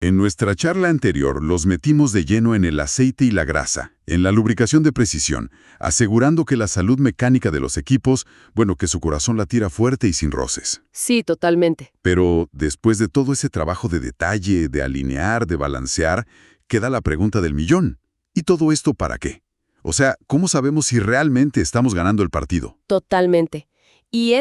En nuestra charla anterior los metimos de lleno en el aceite y la grasa, en la lubricación de precisión, asegurando que la salud mecánica de los equipos, bueno, que su corazón latiera fuerte y sin roces. Sí, totalmente. Pero después de todo ese trabajo de detalle, de alinear, de balancear, queda la pregunta del millón. ¿Y todo esto para qué? O sea, ¿cómo sabemos si realmente estamos ganando el partido? Totalmente. Y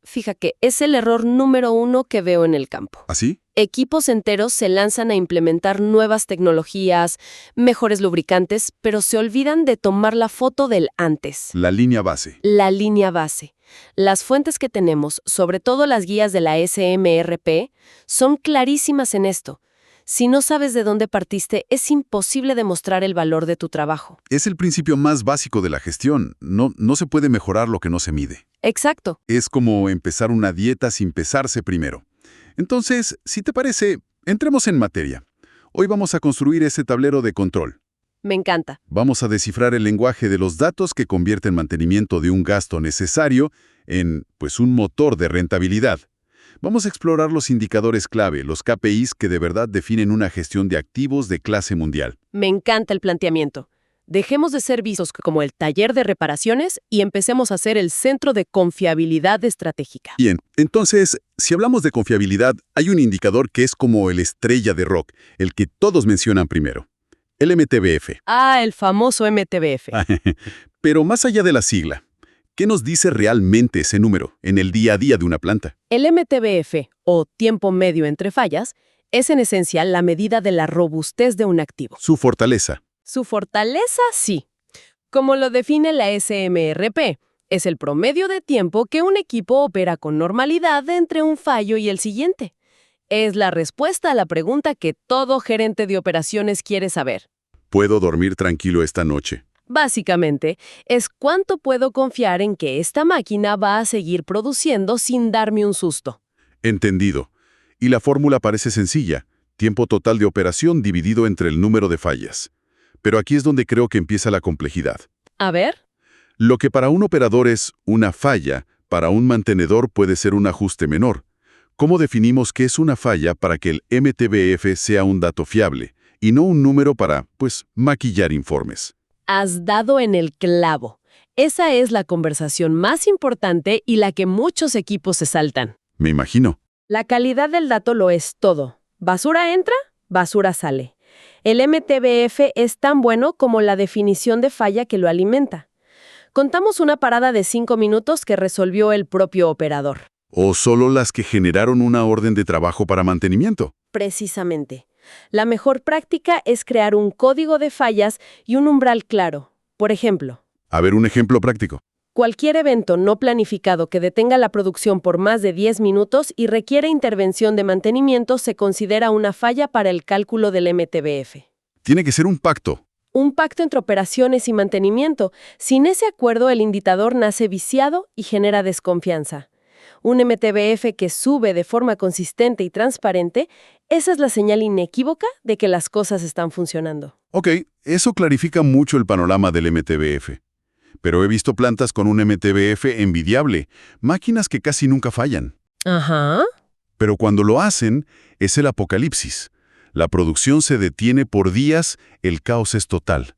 fíjate, es el error número 1 que veo en el campo. ¿Así? Equipos enteros se lanzan a implementar nuevas tecnologías, mejores lubricantes, pero se olvidan de tomar la foto del antes. La línea base. La línea base. Las fuentes que tenemos, sobre todo las guías de la SMRP, son clarísimas en esto. Si no sabes de dónde partiste, es imposible demostrar el valor de tu trabajo. Es el principio más básico de la gestión. No se puede mejorar lo que no se mide. Exacto. Es como empezar una dieta sin pesarse primero. Entonces, si te parece, entremos en materia. Hoy vamos a construir ese tablero de control. Me encanta. Vamos a descifrar el lenguaje de los datos que convierte el mantenimiento de un gasto necesario en, pues, un motor de rentabilidad. Vamos a explorar los indicadores clave, los KPIs que de verdad definen una gestión de activos de clase mundial. Me encanta el planteamiento. Dejemos de ser vistos como el taller de reparaciones y empecemos a ser el centro de confiabilidad estratégica. Bien, entonces, si hablamos de confiabilidad, hay un indicador que es como el estrella de rock, el que todos mencionan primero, el MTBF. Ah, el famoso MTBF. Pero más allá de la sigla, ¿qué nos dice realmente ese número en el día a día de una planta? El MTBF, o tiempo medio entre fallas, es en esencia la medida de la robustez de un activo. Su fortaleza. Su fortaleza, sí. Como lo define la SMRP, es el promedio de tiempo que un equipo opera con normalidad entre un fallo y el siguiente. Es la respuesta a la pregunta que todo gerente de operaciones quiere saber. ¿Puedo dormir tranquilo esta noche? Básicamente, es cuánto puedo confiar en que esta máquina va a seguir produciendo sin darme un susto. Entendido. Y la fórmula parece sencilla. Tiempo total de operación dividido entre el número de fallas. Pero aquí es donde creo que empieza la complejidad. A ver. Lo que para un operador es una falla, para un mantenedor puede ser un ajuste menor. ¿Cómo definimos qué es una falla para que el MTBF sea un dato fiable y no un número para, pues, maquillar informes? Has dado en el clavo. Esa es la conversación más importante y la que muchos equipos se saltan. Me imagino. La calidad del dato lo es todo. Basura entra, basura sale. El MTBF es tan bueno como la definición de falla que lo alimenta. Contamos una parada de 5 minutos que resolvió el propio operador. ¿O solo las que generaron una orden de trabajo para mantenimiento? Precisamente. La mejor práctica es crear un código de fallas y un umbral claro. Por ejemplo, A ver, un ejemplo práctico. cualquier evento no planificado que detenga la producción por más de 10 minutos y requiere intervención de mantenimiento se considera una falla para el cálculo del MTBF. Tiene que ser un pacto. Un pacto entre operaciones y mantenimiento. Sin ese acuerdo, el indicador nace viciado y genera desconfianza. Un MTBF que sube de forma consistente y transparente, esa es la señal inequívoca de que las cosas están funcionando. Ok, eso clarifica mucho el panorama del MTBF. Pero he visto plantas con un MTBF envidiable, máquinas que casi nunca fallan. Ajá. Pero cuando lo hacen, es el apocalipsis. La producción se detiene por días, el caos es total.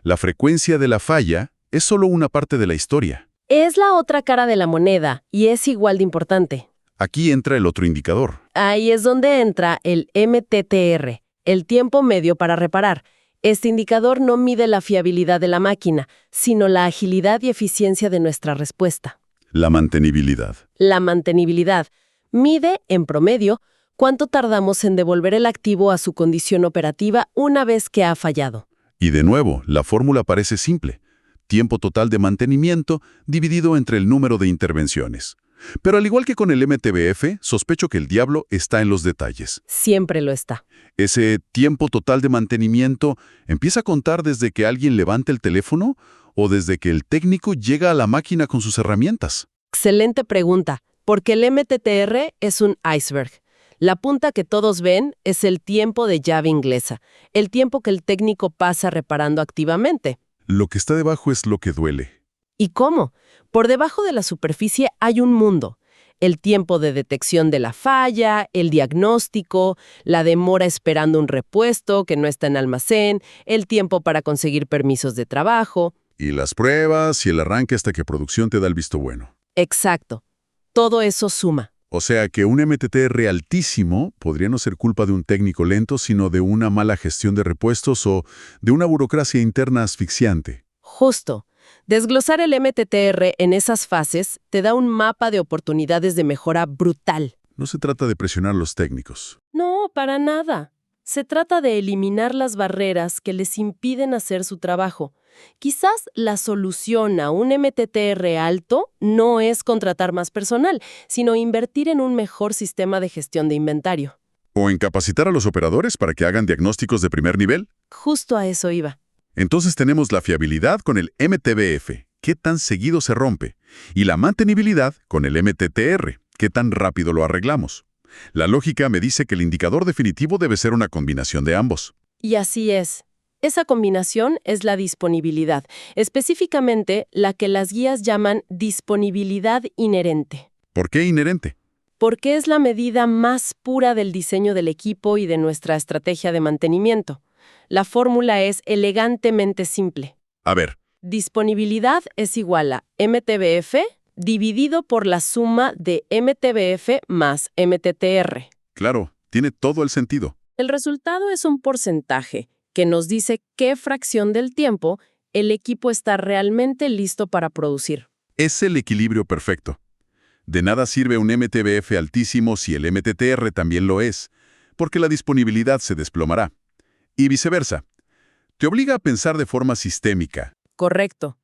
La frecuencia de la falla es solo una parte de la historia. Es la otra cara de la moneda y es igual de importante. Aquí entra el otro indicador. Ahí es donde entra el MTTR, el tiempo medio para reparar. Este indicador no mide la fiabilidad de la máquina, sino la agilidad y eficiencia de nuestra respuesta. La mantenibilidad. La mantenibilidad mide, en promedio, cuánto tardamos en devolver el activo a su condición operativa una vez que ha fallado. Y de nuevo, la fórmula parece simple. Tiempo total de mantenimiento dividido entre el número de intervenciones. Pero al igual que con el MTBF, sospecho que el diablo está en los detalles. Siempre lo está. ¿Ese tiempo total de mantenimiento empieza a contar desde que alguien levanta el teléfono o desde que el técnico llega a la máquina con sus herramientas? Excelente pregunta, porque el MTTR es un iceberg. La punta que todos ven es el tiempo de llave inglesa, el tiempo que el técnico pasa reparando activamente. Lo que está debajo es lo que duele. ¿Y cómo? Por debajo de la superficie hay un mundo. el tiempo de detección de la falla, el diagnóstico, la demora esperando un repuesto que no está en almacén, el tiempo para conseguir permisos de trabajo. Y las pruebas y el arranque hasta que producción te da el visto bueno. Exacto. Todo eso suma. O sea que un MTTR altísimo podría no ser culpa de un técnico lento, sino de una mala gestión de repuestos o de una burocracia interna asfixiante. Justo. Desglosar el MTTR en esas fases te da un mapa de oportunidades de mejora brutal. No se trata de presionar a los técnicos. No, para nada. Se trata de eliminar las barreras que les impiden hacer su trabajo. Quizás la solución a un MTTR alto no es contratar más personal, sino invertir en un mejor sistema de gestión de inventario. ¿O en capacitar a los operadores para que hagan diagnósticos de primer nivel? Justo a eso iba. Entonces tenemos la fiabilidad con el MTBF, qué tan seguido se rompe, y la mantenibilidad con el MTTR, qué tan rápido lo arreglamos. La lógica me dice que el indicador definitivo debe ser una combinación de ambos. Y así es. Esa combinación es la disponibilidad, específicamente la que las guías llaman disponibilidad inherente. ¿Por qué inherente? Porque es la medida más pura del diseño del equipo y de nuestra estrategia de mantenimiento. La fórmula es elegantemente simple. A ver, Disponibilidad es igual a MTBF dividido por la suma de MTBF más MTTR. claro, tiene todo el sentido. El resultado es un porcentaje que nos dice qué fracción del tiempo el equipo está realmente listo para producir. Es el equilibrio perfecto. De nada sirve un MTBF altísimo si el MTTR también lo es, porque la disponibilidad se desplomará. Y viceversa. Te obliga a pensar de forma sistémica. Correcto.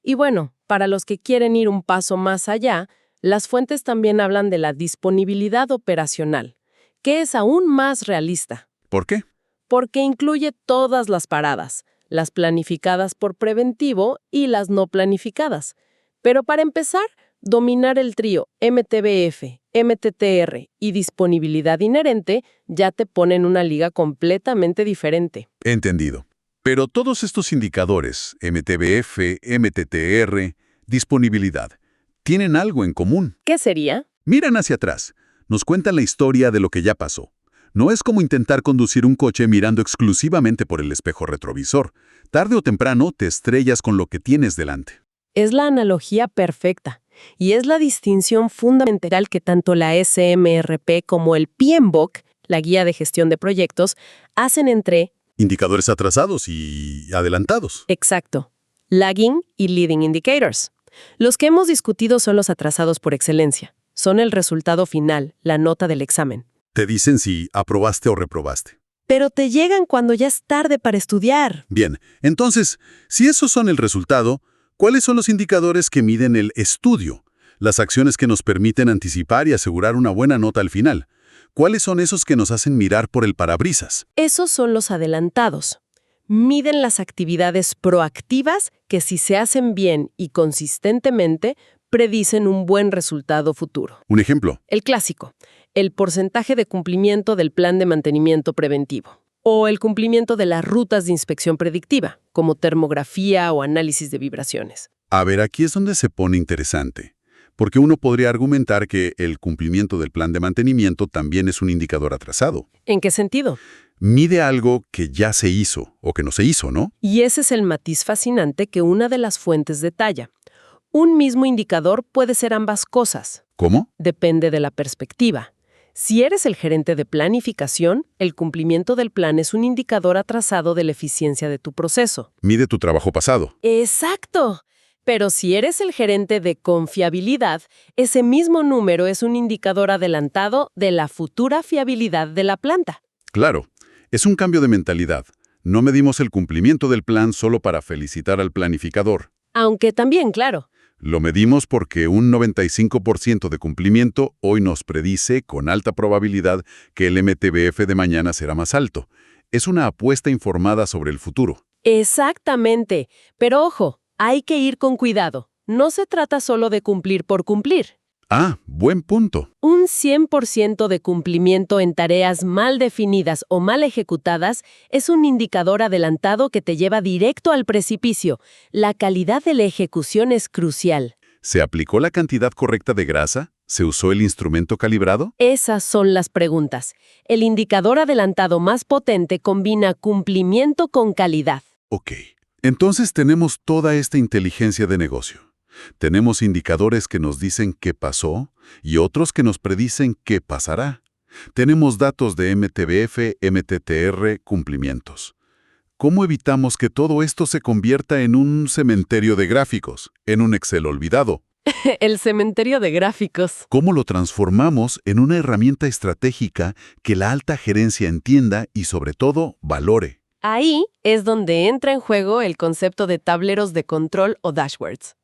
Y bueno, para los que quieren ir un paso más allá, las fuentes también hablan de la disponibilidad operacional, que es aún más realista, ¿Por qué? porque incluye todas las paradas, las planificadas por preventivo y las no planificadas. Pero para empezar, dominar el trío MTBF, MTTR y disponibilidad inherente ya te pone en una liga completamente diferente. Entendido. Pero todos estos indicadores, MTBF, MTTR, disponibilidad, tienen algo en común. ¿Qué sería? Miran hacia atrás. Nos cuentan la historia de lo que ya pasó. No es como intentar conducir un coche mirando exclusivamente por el espejo retrovisor. Tarde o temprano te estrellas con lo que tienes delante. Es la analogía perfecta. Y es la distinción fundamental que tanto la SMRP como el PMBOK, la Guía de Gestión de Proyectos, hacen entre, Indicadores atrasados y adelantados. exacto, lagging y leading indicators. Los que hemos discutido son los atrasados por excelencia. Son el resultado final, la nota del examen. Te dicen si aprobaste o reprobaste. Pero te llegan cuando ya es tarde para estudiar. Bien, entonces, si esos son el resultado, ¿cuáles son los indicadores que miden el estudio? Las acciones que nos permiten anticipar y asegurar una buena nota al final. ¿Cuáles son esos que nos hacen mirar por el parabrisas? Esos son los adelantados. Miden las actividades proactivas que, si se hacen bien y consistentemente, predicen un buen resultado futuro. Un ejemplo. El clásico, el porcentaje de cumplimiento del plan de mantenimiento preventivo. O el cumplimiento de las rutas de inspección predictiva, como termografía o análisis de vibraciones. A ver, aquí es donde se pone interesante. Porque uno podría argumentar que el cumplimiento del plan de mantenimiento también es un indicador atrasado. ¿En qué sentido? Mide algo que ya se hizo o que no se hizo, ¿no? Y ese es el matiz fascinante que una de las fuentes detalla. Un mismo indicador puede ser ambas cosas. ¿Cómo? Depende de la perspectiva. Si eres el gerente de planificación, el cumplimiento del plan es un indicador atrasado de la eficiencia de tu proceso. Mide tu trabajo pasado. ¡Exacto! Pero si eres el gerente de confiabilidad, ese mismo número es un indicador adelantado de la futura fiabilidad de la planta. Claro, es un cambio de mentalidad. No medimos el cumplimiento del plan solo para felicitar al planificador. Aunque también, claro. Lo medimos porque un 95% de cumplimiento hoy nos predice con alta probabilidad que el MTBF de mañana será más alto. Es una apuesta informada sobre el futuro. Exactamente. Pero ojo, hay que ir con cuidado. No se trata solo de cumplir por cumplir. Ah, buen punto. Un 100% de cumplimiento en tareas mal definidas o mal ejecutadas es un indicador adelantado que te lleva directo al precipicio. La calidad de la ejecución es crucial. ¿Se aplicó la cantidad correcta de grasa? ¿Se usó el instrumento calibrado? Esas son las preguntas. El indicador adelantado más potente combina cumplimiento con calidad. Ok. Entonces tenemos toda esta inteligencia de negocio. Tenemos indicadores que nos dicen qué pasó y otros que nos predicen qué pasará. Tenemos datos de MTBF, MTTR, cumplimientos. ¿Cómo evitamos que todo esto se convierta en un cementerio de gráficos, en un Excel olvidado? El cementerio de gráficos. ¿Cómo lo transformamos en una herramienta estratégica que la alta gerencia entienda y, sobre todo, valore? Ahí es donde entra en juego el concepto de tableros de control o dashboards.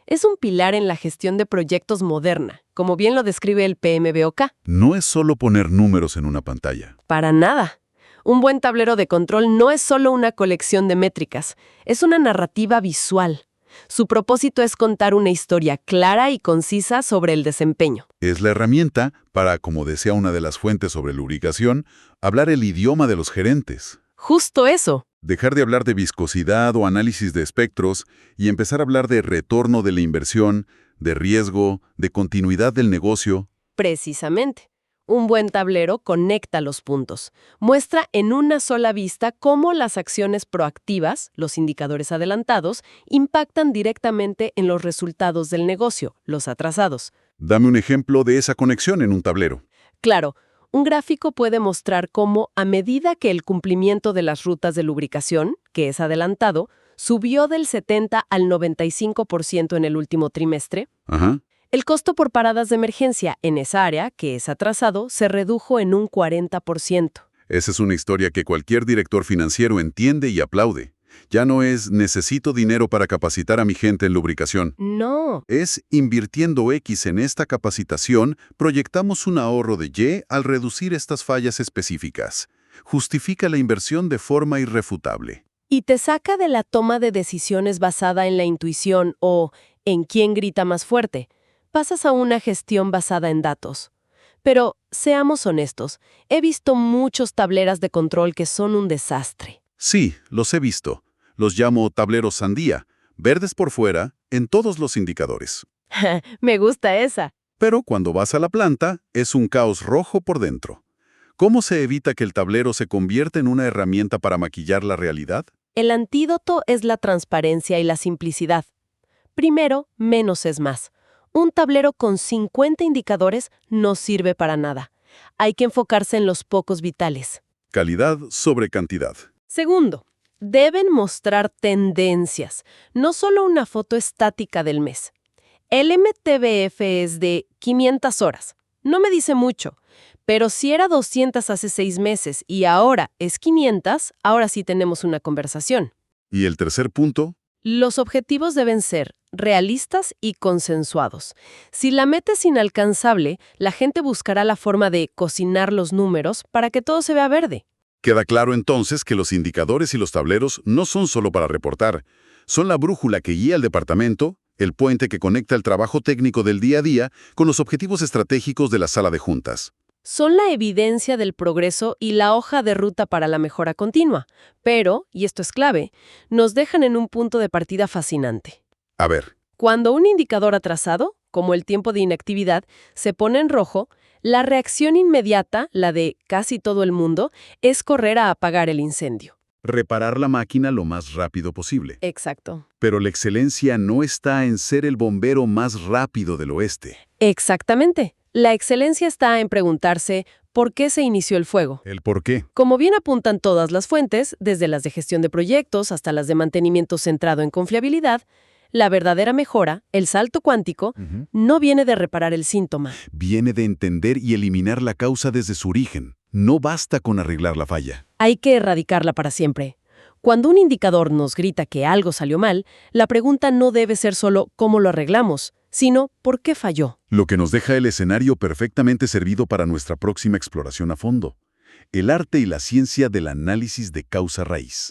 Es un pilar en la gestión de proyectos moderna, como bien lo describe el PMBOK. No es solo poner números en una pantalla. Para nada. Un buen tablero de control no es solo una colección de métricas, es una narrativa visual. Su propósito es contar una historia clara y concisa sobre el desempeño. Es la herramienta para, como decía una de las fuentes sobre lubricación, hablar el idioma de los gerentes. Justo eso. Dejar de hablar de viscosidad o análisis de espectros y empezar a hablar de retorno de la inversión, de riesgo, de continuidad del negocio. Precisamente. Un buen tablero conecta los puntos. Muestra en una sola vista cómo las acciones proactivas, los indicadores adelantados, impactan directamente en los resultados del negocio, los atrasados. Dame un ejemplo de esa conexión en un tablero. Claro, un gráfico puede mostrar cómo, a medida que el cumplimiento de las rutas de lubricación, que es adelantado, subió del 70 al 95% en el último trimestre, Ajá. el costo por paradas de emergencia en esa área, que es atrasado, se redujo en un 40%. Esa es una historia que cualquier director financiero entiende y aplaude. Ya no es necesito dinero para capacitar a mi gente en lubricación. No. Es invirtiendo X en esta capacitación, proyectamos un ahorro de Y al reducir estas fallas específicas. Justifica la inversión de forma irrefutable. Y te saca de la toma de decisiones basada en la intuición o en quién grita más fuerte. Pasas a una gestión basada en datos. Pero, seamos honestos, he visto muchos tableras de control que son un desastre. Sí, los he visto. Los llamo tableros sandía, verdes por fuera, en todos los indicadores. Me gusta esa. Pero cuando vas a la planta, es un caos rojo por dentro. ¿Cómo se evita que el tablero se convierta en una herramienta para maquillar la realidad? El antídoto es la transparencia y la simplicidad. Primero, menos es más. Un tablero con 50 indicadores no sirve para nada. Hay que enfocarse en los pocos vitales. Calidad sobre cantidad. Segundo, deben mostrar tendencias, no solo una foto estática del mes. El MTBF es de 500 horas. No me dice mucho, pero si era 200 hace 6 meses y ahora es 500, ahora sí tenemos una conversación. ¿Y el tercer punto? Los objetivos deben ser realistas y consensuados. Si la meta es inalcanzable, la gente buscará la forma de cocinar los números para que todo se vea verde. Queda claro entonces que los indicadores y los tableros no son solo para reportar. Son la brújula que guía al departamento, el puente que conecta el trabajo técnico del día a día con los objetivos estratégicos de la sala de juntas. Son la evidencia del progreso y la hoja de ruta para la mejora continua. Pero, y esto es clave, nos dejan en un punto de partida fascinante. A ver, Cuando un indicador atrasado, como el tiempo de inactividad, se pone en rojo, la reacción inmediata, la de casi todo el mundo, es correr a apagar el incendio. reparar la máquina lo más rápido posible. Exacto. Pero la excelencia no está en ser el bombero más rápido del oeste. Exactamente. La excelencia está en preguntarse ¿por qué se inició el fuego? ¿El por qué? Como bien apuntan todas las fuentes, desde las de gestión de proyectos hasta las de mantenimiento centrado en confiabilidad, la verdadera mejora, el salto cuántico, no viene de reparar el síntoma. Viene de entender y eliminar la causa desde su origen. No basta con arreglar la falla. Hay que erradicarla para siempre. Cuando un indicador nos grita que algo salió mal, la pregunta no debe ser solo ¿cómo lo arreglamos?, sino ¿por qué falló? Lo que nos deja el escenario perfectamente servido para nuestra próxima exploración a fondo. El arte y la ciencia del análisis de causa raíz.